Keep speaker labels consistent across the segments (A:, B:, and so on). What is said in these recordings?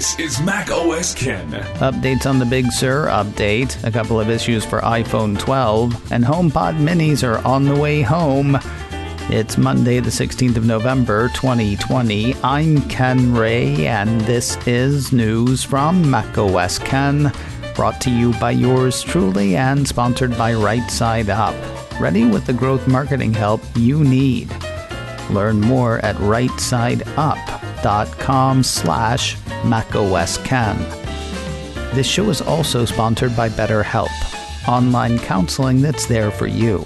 A: This is macOS Ken.
B: Updates on the Big Sur update, a couple of issues for iPhone 12, and HomePod minis are on the way home. It's Monday, the 16th of November, 2020. I'm Ken Ray, and this is news from macOS Ken, brought to you by yours truly and sponsored by Right Side Up. Ready with the growth marketing help you need. Learn more at rightsideup.com/macOSCan. This show is also sponsored by BetterHelp, online counseling that's there for you.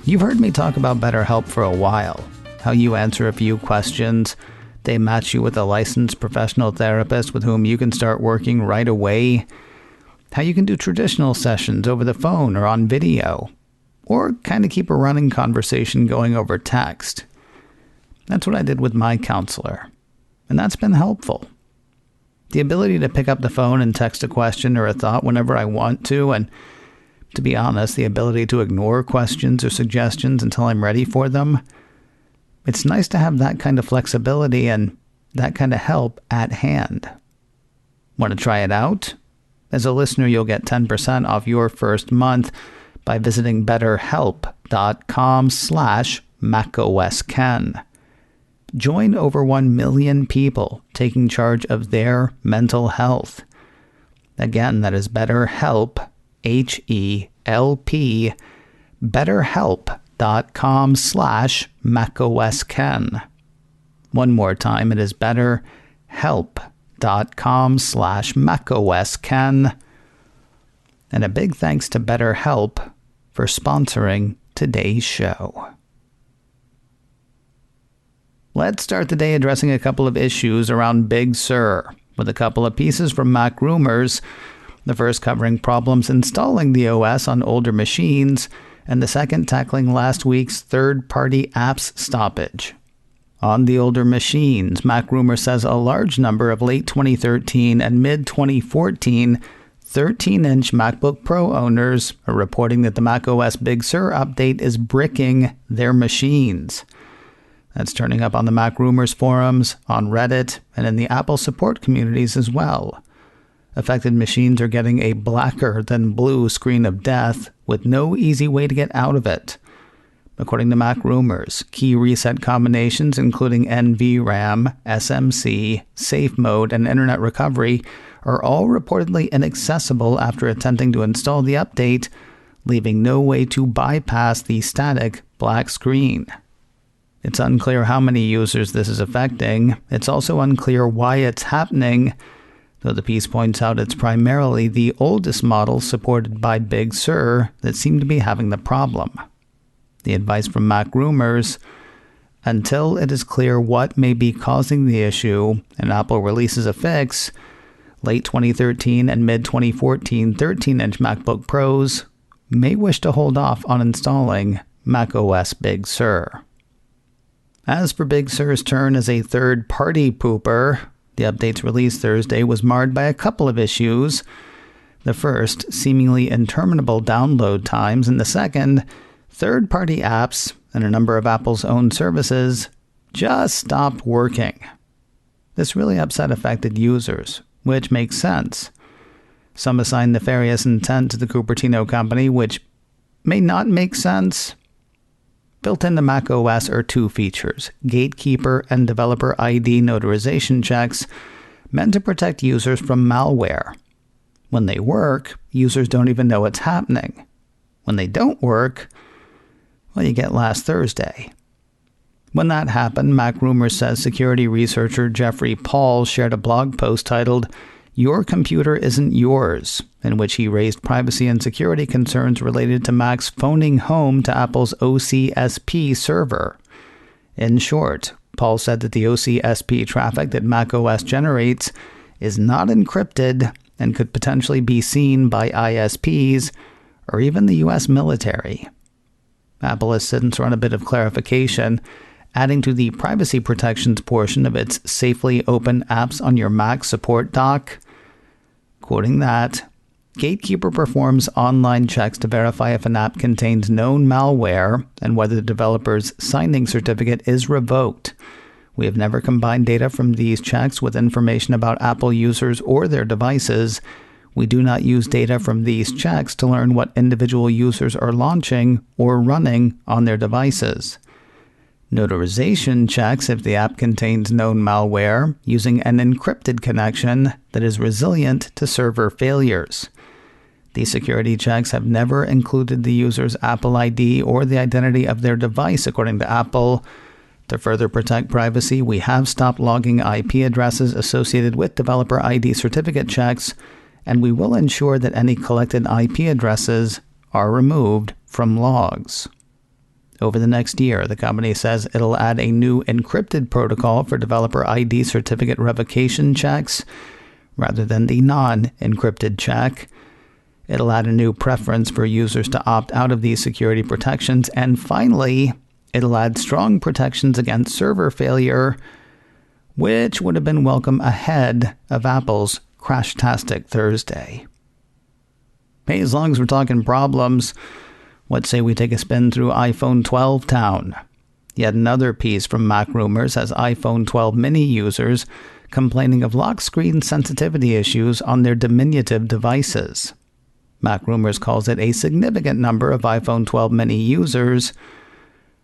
B: You've heard me talk about BetterHelp for a while, how you answer a few questions, they match you with a licensed professional therapist with whom you can start working right away, how you can do traditional sessions over the phone or on video, or kind of keep a running conversation going over text. That's what I did with my counselor, and that's been helpful. The ability to pick up the phone and text a question or a thought whenever I want to, and to be honest, the ability to ignore questions or suggestions until I'm ready for them. It's nice to have that kind of flexibility and that kind of help at hand. Want to try it out? As a listener, you'll get 10% off your first month by visiting betterhelp.com/macOSCan. Join over 1 million people taking charge of their mental health. Again, that is BetterHelp, HELP, betterhelp.com/macOSCan. One more time, it is betterhelp.com/macOSCan. And a big thanks to BetterHelp for sponsoring today's show. Let's start the day addressing a couple of issues around Big Sur, with a couple of pieces from Mac Rumors. The first covering problems installing the OS on older machines, and the second tackling last week's third-party apps stoppage. On the older machines, Mac Rumors says a large number of late 2013 and mid-2014 13-inch MacBook Pro owners are reporting that the macOS Big Sur update is bricking their machines. That's turning up on the Mac Rumors forums, on Reddit, and in the Apple support communities as well. Affected machines are getting a blacker than blue screen of death with no easy way to get out of it. According to Mac Rumors, key reset combinations including NVRAM, SMC, Safe Mode, and Internet Recovery are all reportedly inaccessible after attempting to install the update, leaving no way to bypass the static black screen. It's unclear how many users this is affecting. It's also unclear why it's happening, though the piece points out it's primarily the oldest models supported by Big Sur that seem to be having the problem. The advice from Mac Rumors: until it is clear what may be causing the issue and Apple releases a fix, late 2013 and mid-2014 13-inch MacBook Pros may wish to hold off on installing macOS Big Sur. As for Big Sur's turn as a third-party pooper, the update's release Thursday was marred by a couple of issues. The first, seemingly interminable download times, and the second, third-party apps and a number of Apple's own services just stopped working. This really upset affected users, which makes sense. Some assign nefarious intent to the Cupertino company, which may not make sense. Built into macOS are two features, Gatekeeper and Developer ID notarization checks, meant to protect users from malware. When they work, users don't even know it's happening. When they don't work, well, you get last Thursday. When that happened, Mac Rumors says security researcher Jeffrey Paul shared a blog post titled, "Your Computer Isn't Yours," in which he raised privacy and security concerns related to Mac's phoning home to Apple's OCSP server. In short, Paul said that the OCSP traffic that macOS generates is not encrypted and could potentially be seen by ISPs or even the US military. Apple has since run a bit of clarification, adding to the privacy protections portion of its Safely Open Apps on Your Mac support doc. Quoting that, Gatekeeper performs online checks to verify if an app contains known malware and whether the developer's signing certificate is revoked, We have never combined data from these checks with information about Apple users or their devices. We do not use data from these checks to learn what individual users are launching or running on their devices. Notarization checks if the app contains known malware using an encrypted connection that is resilient to server failures. These security checks have never included the user's Apple ID or the identity of their device, according to Apple. To further protect privacy, we have stopped logging IP addresses associated with developer ID certificate checks, and we will ensure that any collected IP addresses are removed from logs. Over the next year, the company says it'll add a new encrypted protocol for developer ID certificate revocation checks rather than the non-encrypted check. It'll add a new preference for users to opt out of these security protections. And finally, it'll add strong protections against server failure, which would have been welcome ahead of Apple's Crashtastic Thursday. Hey, as long as we're talking problems, let's say we take a spin through iPhone 12 town. Yet another piece from Mac Rumors has iPhone 12 mini users complaining of lock screen sensitivity issues on their diminutive devices. Mac Rumors calls it a significant number of iPhone 12 mini users.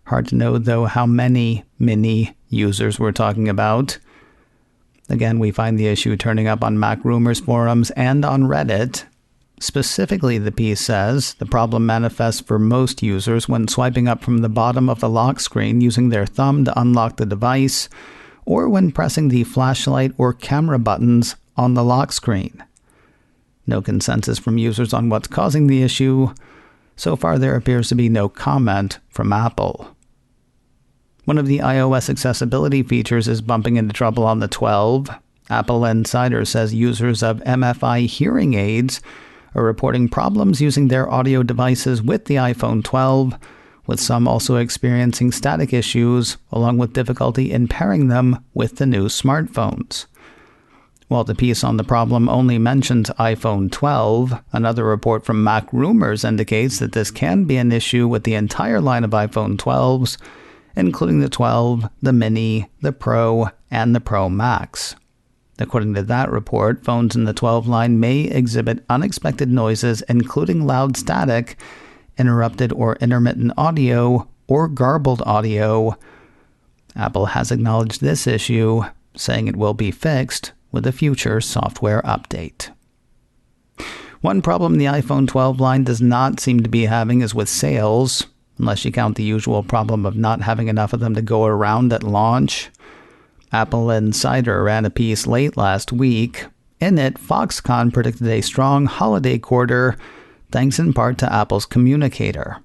B: Hard to know, though, how many mini users we're talking about. Again, we find the issue turning up on Mac Rumors forums and on Reddit. Specifically, the piece says, the problem manifests for most users when swiping up from the bottom of the lock screen using their thumb to unlock the device, or when pressing the flashlight or camera buttons on the lock screen. No consensus from users on what's causing the issue. So far, there appears to be no comment from Apple. One of the iOS accessibility features is bumping into trouble on the 12. Apple Insider says users of MFI hearing aids are reporting problems using their audio devices with the iPhone 12, with some also experiencing static issues, along with difficulty in pairing them with the new smartphones. While the piece on the problem only mentions iPhone 12, another report from Mac Rumors indicates that this can be an issue with the entire line of iPhone 12s, including the 12, the Mini, the Pro, and the Pro Max. According to that report, phones in the 12 line may exhibit unexpected noises, including loud static, interrupted or intermittent audio, or garbled audio. Apple has acknowledged this issue, saying it will be fixed with a future software update. One problem the iPhone 12 line does not seem to be having is with sales, unless you count the usual problem of not having enough of them to go around at launch. Apple Insider ran a piece late last week. In it, Foxconn predicted a strong holiday quarter, thanks in part to Apple's communicator.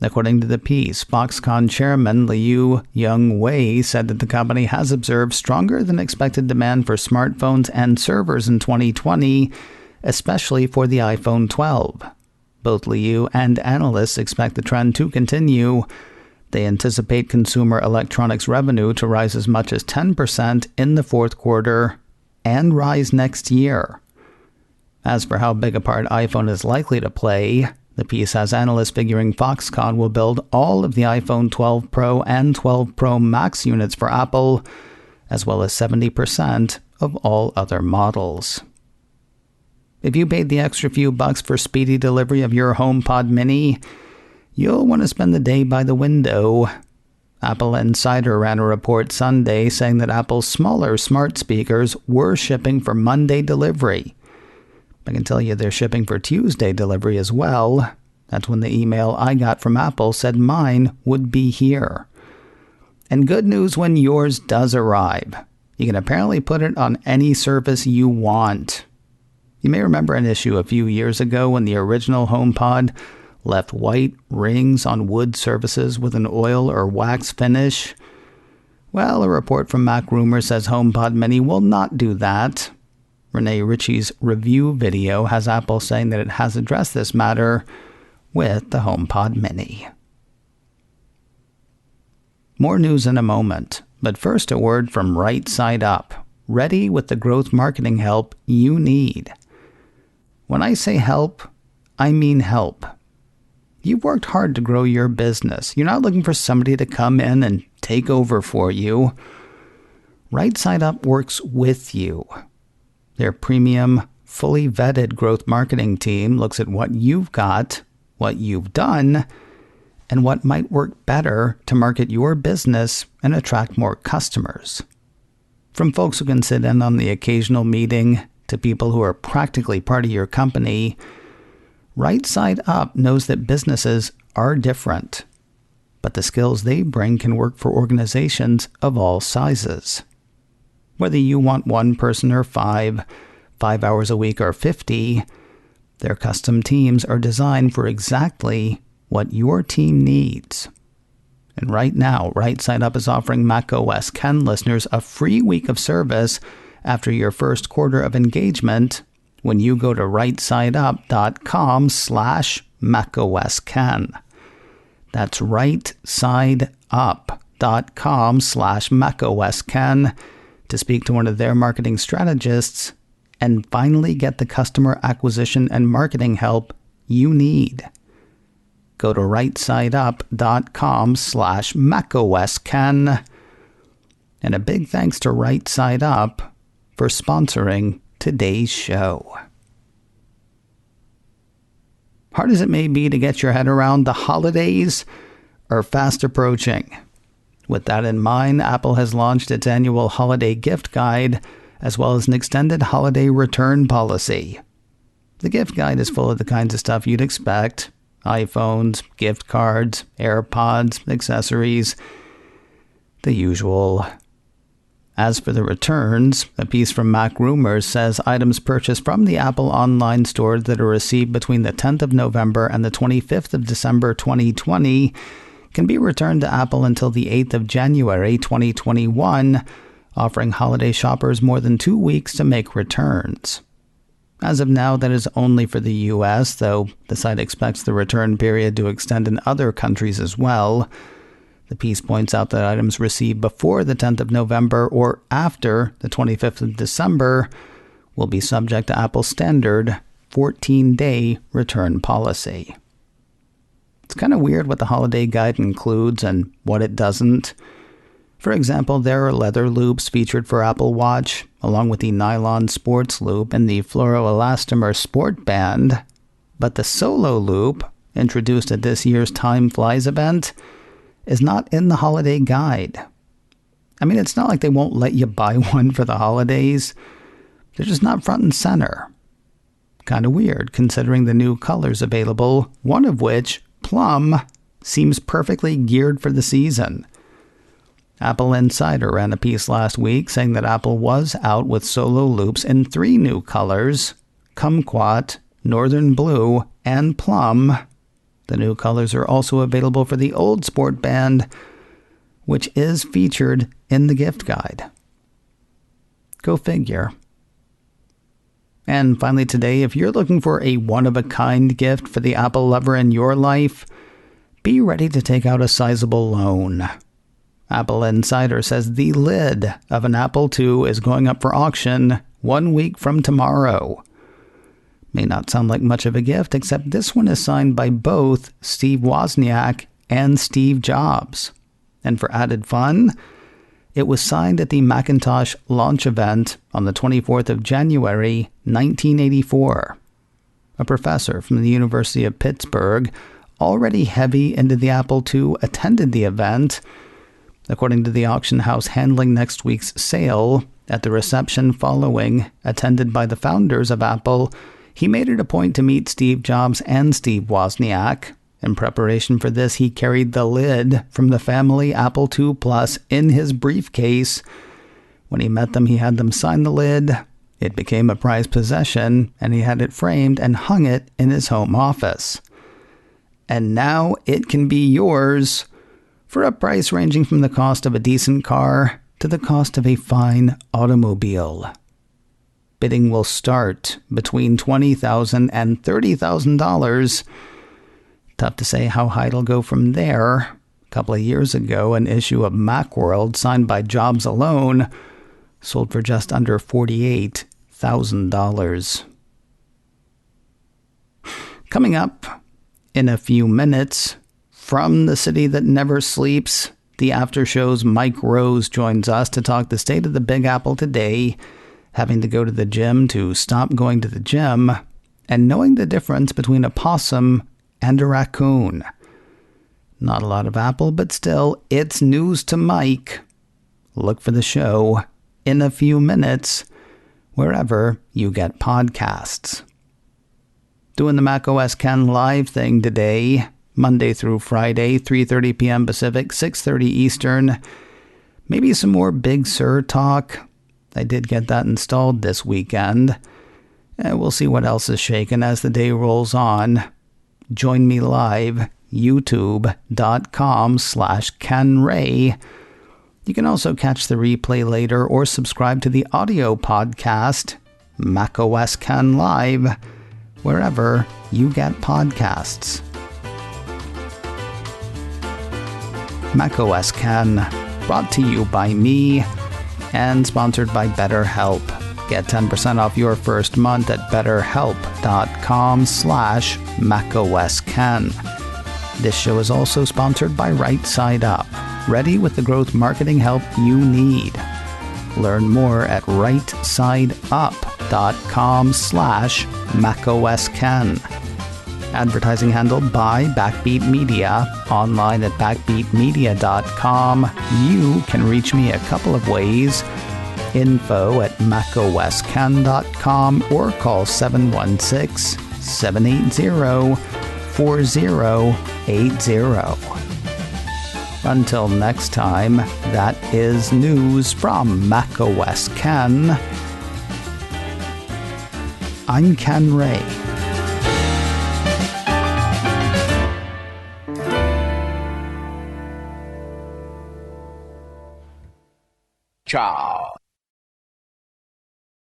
B: According to the piece, Foxconn chairman Liu Young-wei said that the company has observed stronger than expected demand for smartphones and servers in 2020, especially for the iPhone 12. Both Liu and analysts expect the trend to continue. They anticipate consumer electronics revenue to rise as much as 10% in the fourth quarter and rise next year. As for how big a part iPhone is likely to play, the piece has analysts figuring Foxconn will build all of the iPhone 12 Pro and 12 Pro Max units for Apple, as well as 70% of all other models. If you paid the extra few bucks for speedy delivery of your HomePod mini, you'll want to spend the day by the window. Apple Insider ran a report Sunday saying that Apple's smaller smart speakers were shipping for Monday delivery. I can tell you they're shipping for Tuesday delivery as well. That's when the email I got from Apple said mine would be here. And good news when yours does arrive. You can apparently put it on any surface you want. You may remember an issue a few years ago when the original HomePod left white rings on wood surfaces with an oil or wax finish. Well, a report from Mac Rumors says HomePod Mini will not do that. Renee Ritchie's review video has Apple saying that it has addressed this matter with the HomePod Mini. More news in a moment, but first a word from Right Side Up, ready with the growth marketing help you need. When I say help, I mean help. You've worked hard to grow your business. You're not looking for somebody to come in and take over for you. Right Side Up works with you. Their premium, fully vetted growth marketing team looks at what you've got, what you've done, and what might work better to market your business and attract more customers. From folks who can sit in on the occasional meeting to people who are practically part of your company, Right Side Up knows that businesses are different, but the skills they bring can work for organizations of all sizes. Whether you want one person or 5 hours a week or 50, their custom teams are designed for exactly what your team needs. And right now, Right Side Up is offering macOS Ken listeners a free week of service after your first quarter of engagement when you go to rightsideUp.com/macOSKen. That's rightsideUp.com/macOSKen to speak to one of their marketing strategists and finally get the customer acquisition and marketing help you need. Go to rightsideUp.com/macOSKen. And a big thanks to Right Side Up for sponsoring today's show. Hard as it may be to get your head around, the holidays are fast approaching. With that in mind, Apple has launched its annual holiday gift guide, as well as an extended holiday return policy. The gift guide is full of the kinds of stuff you'd expect: iPhones, gift cards, AirPods, accessories, the usual. As for the returns, a piece from Mac Rumors says items purchased from the Apple online store that are received between the 10th of November and the 25th of December 2020 can be returned to Apple until the 8th of January 2021, offering holiday shoppers more than 2 weeks to make returns. As of now, that is only for the US, though the site expects the return period to extend in other countries as well. The piece points out that items received before the 10th of November or after the 25th of December will be subject to Apple's standard 14-day return policy. It's kind of weird what the holiday guide includes and what it doesn't. For example, there are leather loops featured for Apple Watch, along with the nylon sports loop and the fluoroelastomer sport band. But the solo loop, introduced at this year's Time Flies event, is not in the holiday guide. I mean, it's not like they won't let you buy one for the holidays. They're just not front and center. Kind of weird, considering the new colors available, one of which, plum, seems perfectly geared for the season. Apple Insider ran a piece last week saying that Apple was out with solo loops in 3 new colors: kumquat, northern blue, and plum. The new colors are also available for the old sport band, which is featured in the gift guide. Go figure. And finally today, if you're looking for a one-of-a-kind gift for the Apple lover in your life, be ready to take out a sizable loan. Apple Insider says the lid of an Apple II is going up for auction 1 week from tomorrow. May not sound like much of a gift, except this one is signed by both Steve Wozniak and Steve Jobs. And for added fun, it was signed at the Macintosh launch event on the 24th of January, 1984. A professor from the University of Pittsburgh, already heavy into the Apple II, attended the event. According to the auction house handling next week's sale, at the reception following, attended by the founders of Apple, he made it a point to meet Steve Jobs and Steve Wozniak. In preparation for this, he carried the lid from the family Apple II Plus in his briefcase. When he met them, he had them sign the lid. It became a prized possession, and he had it framed and hung it in his home office. And now it can be yours for a price ranging from the cost of a decent car to the cost of a fine automobile. Bidding will start between $20,000 and $30,000. Tough to say how high it'll go from there. A couple of years ago, an issue of Macworld signed by Jobs alone sold for just under $48,000. Coming up in a few minutes, from the city that never sleeps The After Show's Mike Rose joins us to talk the state of the Big Apple today, having to go to the gym to stop going to the gym, and knowing the difference between a possum and a raccoon. Not a lot of Apple, but still, it's news to Mike. Look for the show in a few minutes, wherever you get podcasts. Doing the macOS Ken live thing today, Monday through Friday, 3:30 p.m. Pacific, 6:30 Eastern. Maybe some more Big Sur talk. I did get that installed this weekend. We'll see what else is shaken as the day rolls on. Join me live, youtube.com/KenRay. You can also catch the replay later or subscribe to the audio podcast, macOS Ken Live, wherever you get podcasts. macOS Ken, brought to you by me and sponsored by BetterHelp. Get 10% off your first month at betterhelp.com/macOSKen. This show is also sponsored by Right Side Up, ready with the growth marketing help you need. Learn more at rightsideup.com/macOSKen. Advertising handled by Backbeat Media, online at backbeatmedia.com. You can reach me a couple of ways. Info at macosken.com or call 716-780-4080. Until next time, that is news from macOS Ken. I'm Ken Ray.
C: Ciao.